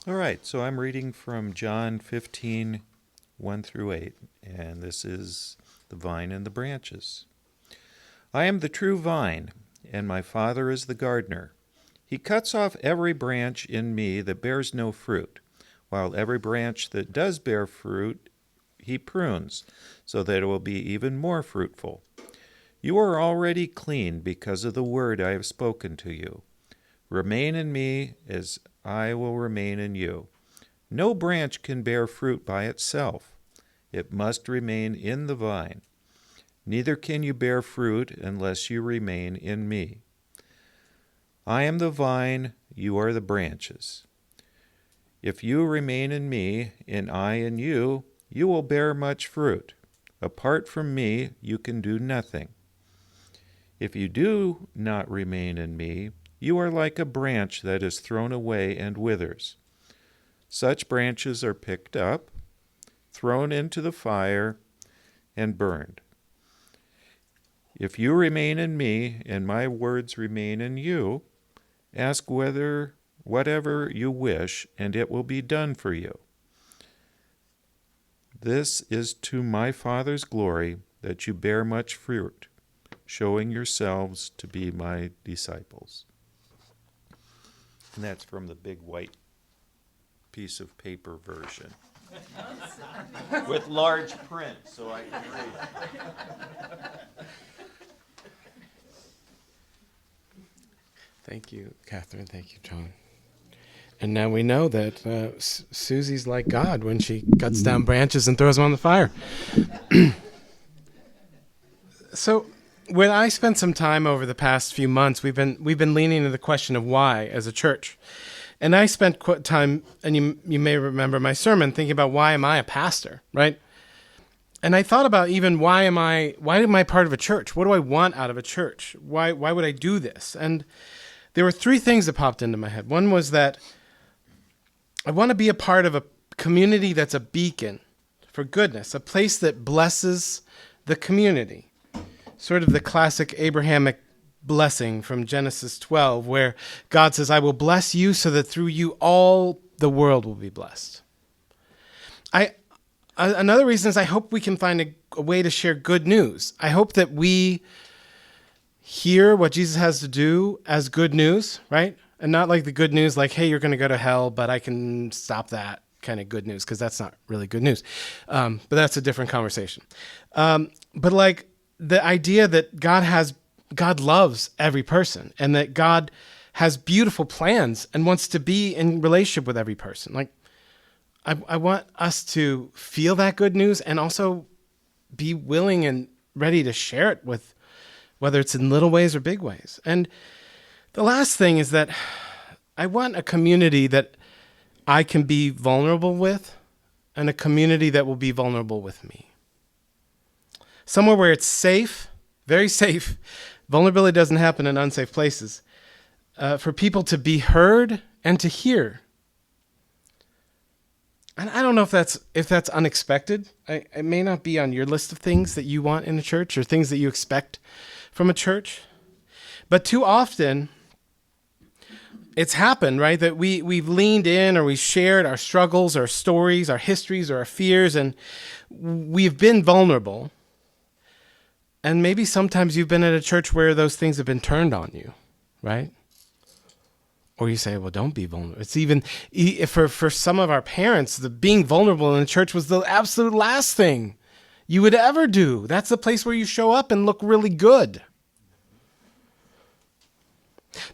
All right, so I'm reading from John 15, 1 through 8, and this is the vine and the branches. I am the true vine, and my Father is the gardener. He cuts off every branch in me that bears no fruit, while every branch that does bear fruit he prunes, so that it will be even more fruitful. You are already clean because of the word I have spoken to you. Remain in me as I will remain in you. No branch can bear fruit by itself. It must remain in the vine. Neither can you bear fruit unless you remain in me. I am the vine, you are the branches. If you remain in me, and I in you, you will bear much fruit. Apart from me, you can do nothing. If you do not remain in me, you are like a branch that is thrown away and withers. Such branches are picked up, thrown into the fire, and burned. If you remain in me, and my words remain in you, ask whatever you wish, and it will be done for you. This is to my Father's glory, that you bear much fruit, showing yourselves to be my disciples. And that's from the big white piece of paper version. With large print, so I can read it. Thank you, Catherine. Thank you, John. And now we know that Susie's like God when she cuts down branches and throws them on the fire. So, when I spent some time over the past few months, we've been leaning into the question of why as a church. And I spent time, and you may remember my sermon, thinking about why am I a pastor, right? And I thought about even why am I part of a church? What do I want out of a church? Why would I do this? And there were three things that popped into my head. One was that I want to be a part of a community that's a beacon for goodness, a place that blesses the community. Sort of the classic Abrahamic blessing from Genesis 12, where God says, I will bless you so that through you all the world will be blessed. Another reason is I hope we can find a way to share good news. I hope that we hear what Jesus has to do as good news, right? And not like the good news like, hey, you're going to go to hell, but I can stop that kind of good news, because that's not really good news. But that's a different conversation. But like the idea that God loves every person, and that God has beautiful plans and wants to be in relationship with every person. Like, I want us to feel that good news and also be willing and ready to share it with, whether it's in little ways or big ways. And the last thing is that I want a community that I can be vulnerable with, and a community that will be vulnerable with me. Somewhere where it's safe, very safe. Vulnerability doesn't happen in unsafe places. For people to be heard and to hear. And I don't know if that's unexpected. It may not be on your list of things that you want in a church or things that you expect from a church. But too often, it's happened, right? That we've leaned in, or we've shared our struggles, our stories, our histories, or our fears, and we've been vulnerable. And maybe sometimes you've been at a church where those things have been turned on you, right? Or you say, well, don't be vulnerable. It's even, for some of our parents, the being vulnerable in the church was the absolute last thing you would ever do. That's the place where you show up and look really good.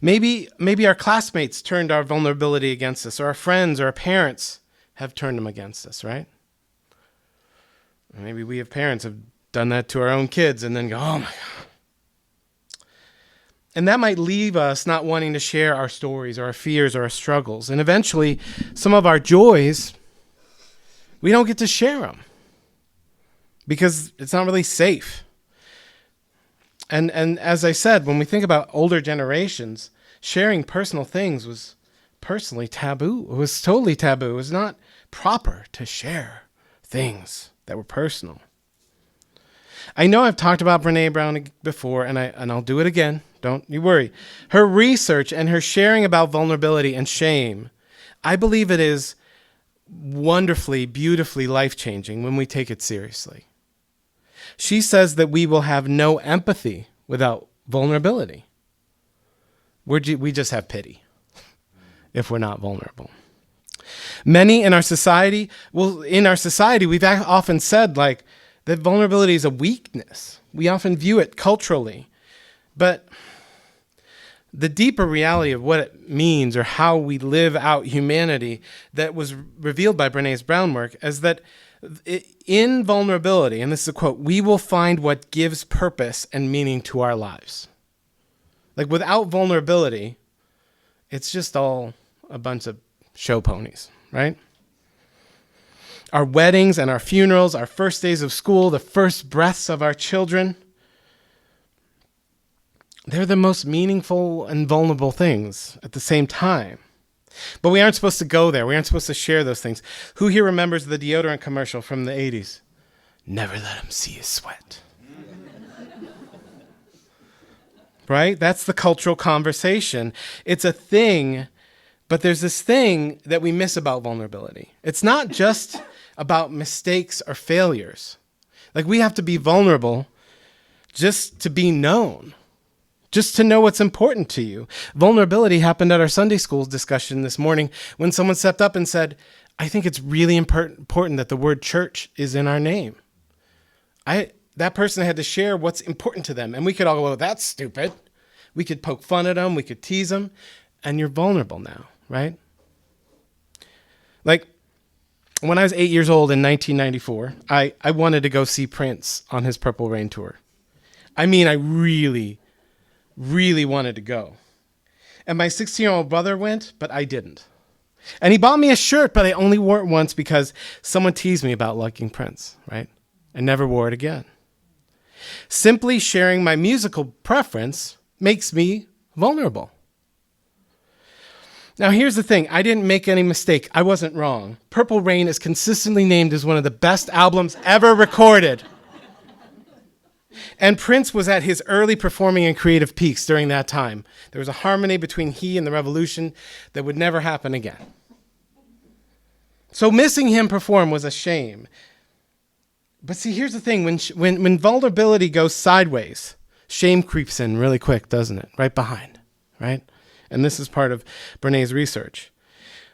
Maybe our classmates turned our vulnerability against us, or our friends or our parents have turned them against us, right? Or maybe we have parents have done that to our own kids and then go, oh my God. And that might leave us not wanting to share our stories or our fears or our struggles. And eventually, some of our joys, we don't get to share them because it's not really safe. And as I said, when we think about older generations, sharing personal things was personally taboo. It was totally taboo. It was not proper to share things that were personal. I know I've talked about Brene Brown before, and I'll do it again. Don't you worry. Her research and her sharing about vulnerability and shame, I believe it is wonderfully, beautifully life-changing when we take it seriously. She says that we will have no empathy without vulnerability. We just have pity if we're not vulnerable. Many in our society, we've often said like that vulnerability is a weakness. We often view it culturally. But the deeper reality of what it means or how we live out humanity that was revealed by Brene Brown work is that in vulnerability, and this is a quote, we will find what gives purpose and meaning to our lives. Like without vulnerability, it's just all a bunch of show ponies, right? Our weddings and our funerals, our first days of school, the first breaths of our children, they're the most meaningful and vulnerable things at the same time. But we aren't supposed to go there. We aren't supposed to share those things. Who here remembers the deodorant commercial from the 80s? Never let him see you sweat. Right? That's the cultural conversation. It's a thing, but there's this thing that we miss about vulnerability. It's not just about mistakes or failures. Like we have to be vulnerable just to be known, just to know what's important to you. Vulnerability happened at our Sunday school discussion this morning when someone stepped up and said, I think it's really important that the word church is in our name. That person had to share what's important to them. And we could all go, well, that's stupid. We could poke fun at them. We could tease them. And you're vulnerable now, right? Like when I was 8 years old in 1994, I wanted to go see Prince on his Purple Rain tour. I mean, I really, really wanted to go. And my 16-year-old brother went, but I didn't. And he bought me a shirt, but I only wore it once because someone teased me about liking Prince, right? I never wore it again. Simply sharing my musical preference makes me vulnerable. Now, here's the thing. I didn't make any mistake. I wasn't wrong. Purple Rain is consistently named as one of the best albums ever recorded. And Prince was at his early performing and creative peaks during that time. There was a harmony between he and the revolution that would never happen again. So missing him perform was a shame. But see, here's the thing. When vulnerability goes sideways, shame creeps in really quick, doesn't it? Right behind, right? And this is part of Brene's research.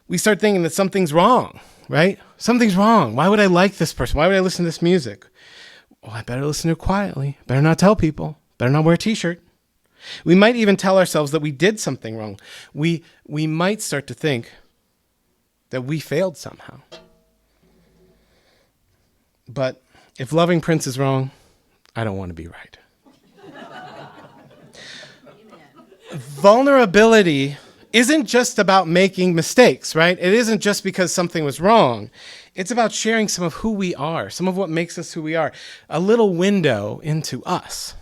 We start thinking that something's wrong, right? Something's wrong. Why would I like this person? Why would I listen to this music? Well, I better listen to it quietly. Better not tell people. Better not wear a t-shirt. We might even tell ourselves that we did something wrong. We might start to think that we failed somehow. But if loving Prince is wrong, I don't want to be right. Vulnerability isn't just about making mistakes, right? It isn't just because something was wrong. It's about sharing some of who we are, some of what makes us who we are, a little window into us.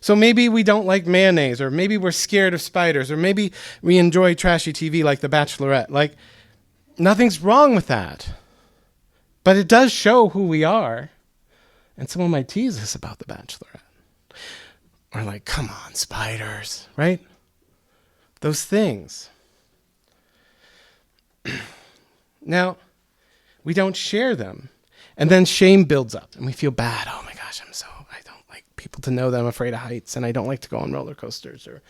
So maybe we don't like mayonnaise, or maybe we're scared of spiders, or maybe we enjoy trashy TV like The Bachelorette. Like, nothing's wrong with that. But it does show who we are. And someone might tease us about The Bachelorette. Or like, come on, spiders, right? Those things. Now, we don't share them. And then shame builds up and we feel bad. Oh my gosh, I don't like people to know that I'm afraid of heights and I don't like to go on roller coasters or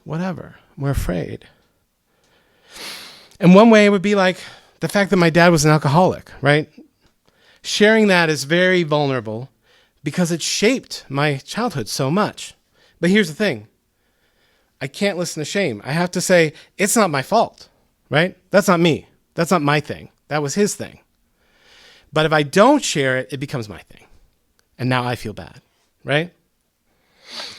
whatever. We're afraid. And one way it would be like the fact that my dad was an alcoholic, right? Sharing that is very vulnerable because it shaped my childhood so much. But here's the thing. I can't listen to shame. I have to say, it's not my fault, right? That's not me. That's not my thing. That was his thing. But if I don't share it, it becomes my thing. And now I feel bad, right?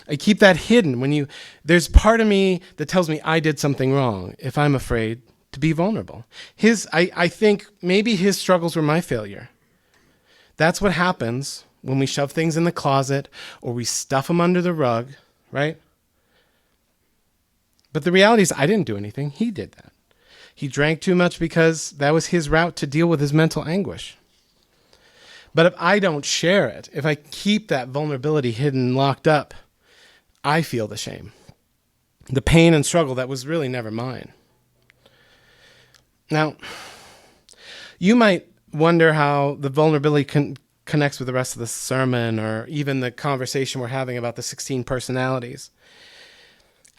I keep that hidden. There's part of me that tells me I did something wrong if I'm afraid to be vulnerable. I think maybe his struggles were my failure. That's what happens when we shove things in the closet or we stuff them under the rug, right? But the reality is I didn't do anything. He did that. He drank too much because that was his route to deal with his mental anguish. But if I don't share it, if I keep that vulnerability hidden and locked up, I feel the shame, the pain and struggle that was really never mine. Now, you might wonder how the vulnerability connects with the rest of the sermon, or even the conversation we're having about the 16 personalities.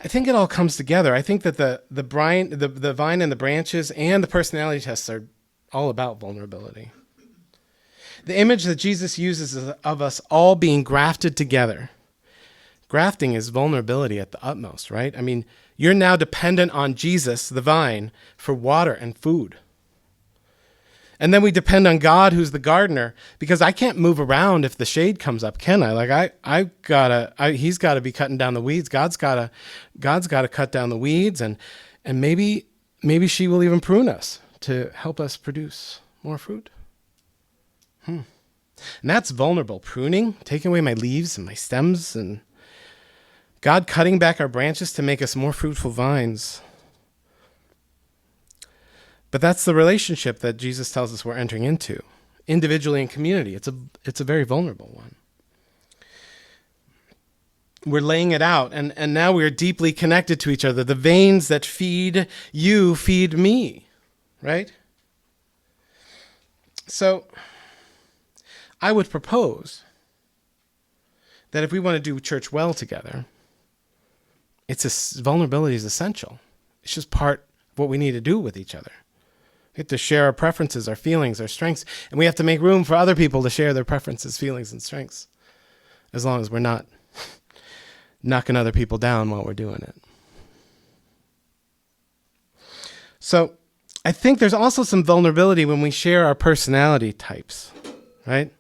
I think it all comes together. I think that the vine and the branches and the personality tests are all about vulnerability. The image that Jesus uses of us all being grafted together. Grafting is vulnerability at the utmost, right? I mean, you're now dependent on Jesus, the vine, for water and food. And then we depend on God, who's the gardener, because I can't move around if the shade comes up, can I? Like he's got to be cutting down the weeds. God's got to cut down the weeds, and maybe she will even prune us to help us produce more fruit. And that's vulnerable. Pruning, taking away my leaves and my stems, and God cutting back our branches to make us more fruitful vines. But that's the relationship that Jesus tells us we're entering into, individually and community. It's a very vulnerable one. We're laying it out, and now we're deeply connected to each other. The veins that feed you feed me, right? So I would propose that if we want to do church well together, vulnerability is essential. It's just part of what we need to do with each other. We have to share our preferences, our feelings, our strengths, and we have to make room for other people to share their preferences, feelings, and strengths, as long as we're not knocking other people down while we're doing it. So I think there's also some vulnerability when we share our personality types, right?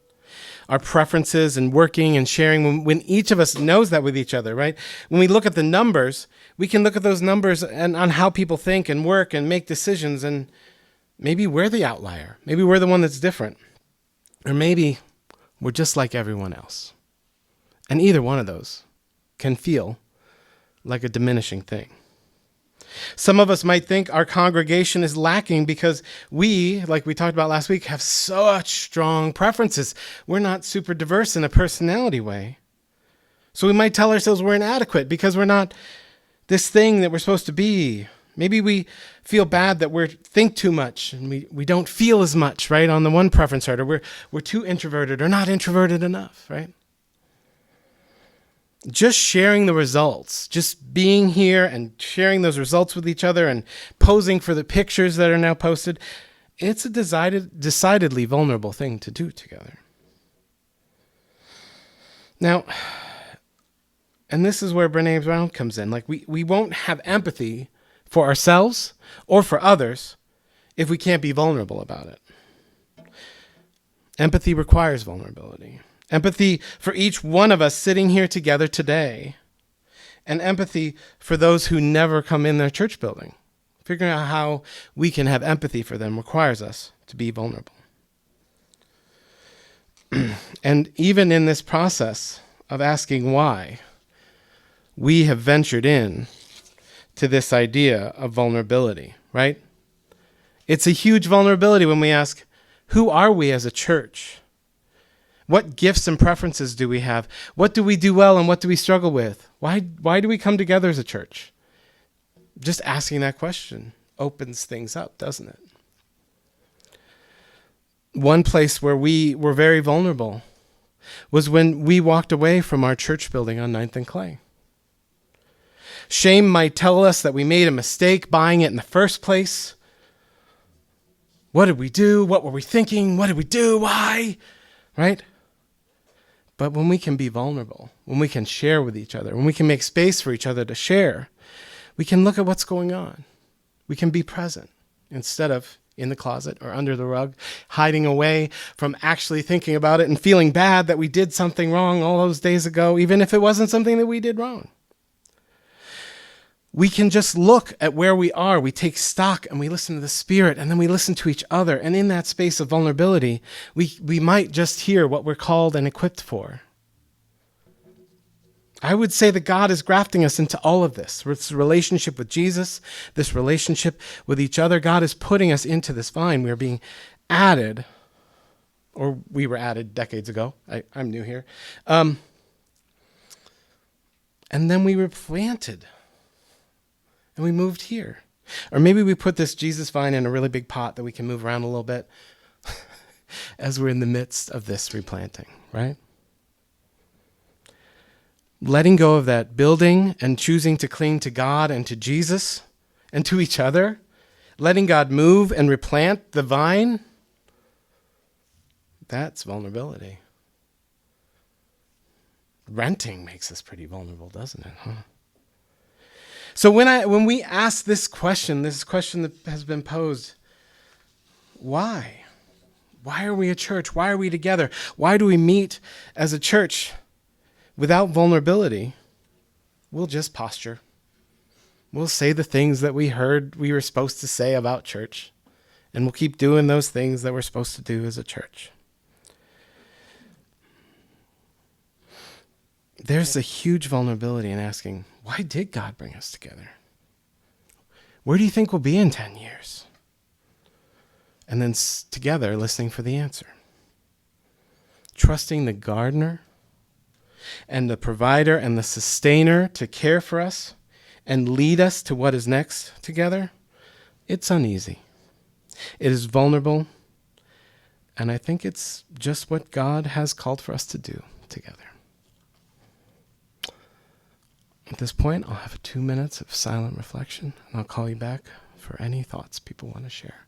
Our preferences and working and sharing, when each of us knows that with each other, right? When we look at the numbers, we can look at those numbers and on how people think and work and make decisions, and maybe we're the outlier. Maybe we're the one that's different. Or maybe we're just like everyone else. And either one of those can feel like a diminishing thing. Some of us might think our congregation is lacking because we, like we talked about last week, have such strong preferences. We're not super diverse in a personality way. So we might tell ourselves we're inadequate because we're not this thing that we're supposed to be. Maybe we feel bad that we think too much and we don't feel as much, right, on the one preference chart, or we're too introverted or not introverted enough, right? Just sharing the results, just being here and sharing those results with each other and posing for the pictures that are now posted, it's a decidedly vulnerable thing to do together. Now, and this is where Brene Brown comes in. Like we won't have empathy for ourselves or for others if we can't be vulnerable about it. Empathy requires vulnerability. Empathy for each one of us sitting here together today. And empathy for those who never come in their church building. Figuring out how we can have empathy for them requires us to be vulnerable. And even in this process of asking why, we have ventured in to this idea of vulnerability, right? It's a huge vulnerability when we ask, who are we as a church? What gifts and preferences do we have? What do we do well and what do we struggle with? Why do we come together as a church? Just asking that question opens things up, doesn't it? One place where we were very vulnerable was when we walked away from our church building on 9th and Clay. Shame might tell us that we made a mistake buying it in the first place. What did we do? What were we thinking? What did we do? Why? Right? But when we can be vulnerable, when we can share with each other, when we can make space for each other to share, we can look at what's going on. We can be present instead of in the closet or under the rug, hiding away from actually thinking about it and feeling bad that we did something wrong all those days ago, even if it wasn't something that we did wrong. We can just look at where we are. We take stock and we listen to the Spirit, and then we listen to each other. And in that space of vulnerability, we might just hear what we're called and equipped for. I would say that God is grafting us into all of this. This relationship with Jesus, this relationship with each other. God is putting us into this vine. We are being added, or we were added decades ago. I'm new here. And then we were planted. And we moved here. Or maybe we put this Jesus vine in a really big pot that we can move around a little bit as we're in the midst of this replanting, right? Letting go of that building and choosing to cling to God and to Jesus and to each other, letting God move and replant the vine, that's vulnerability. Renting makes us pretty vulnerable, doesn't it? Huh? So when we ask this question that has been posed, why? Why are we a church? Why are we together? Why do we meet as a church? Without vulnerability, we'll just posture. We'll say the things that we heard we were supposed to say about church, and we'll keep doing those things that we're supposed to do as a church. There's a huge vulnerability in asking, why did God bring us together? Where do you think we'll be in 10 years? And then together listening for the answer. Trusting the gardener and the provider and the sustainer to care for us and lead us to what is next together, it's uneasy. It is vulnerable, and I think it's just what God has called for us to do together. At this point, I'll have 2 minutes of silent reflection, and I'll call you back for any thoughts people want to share.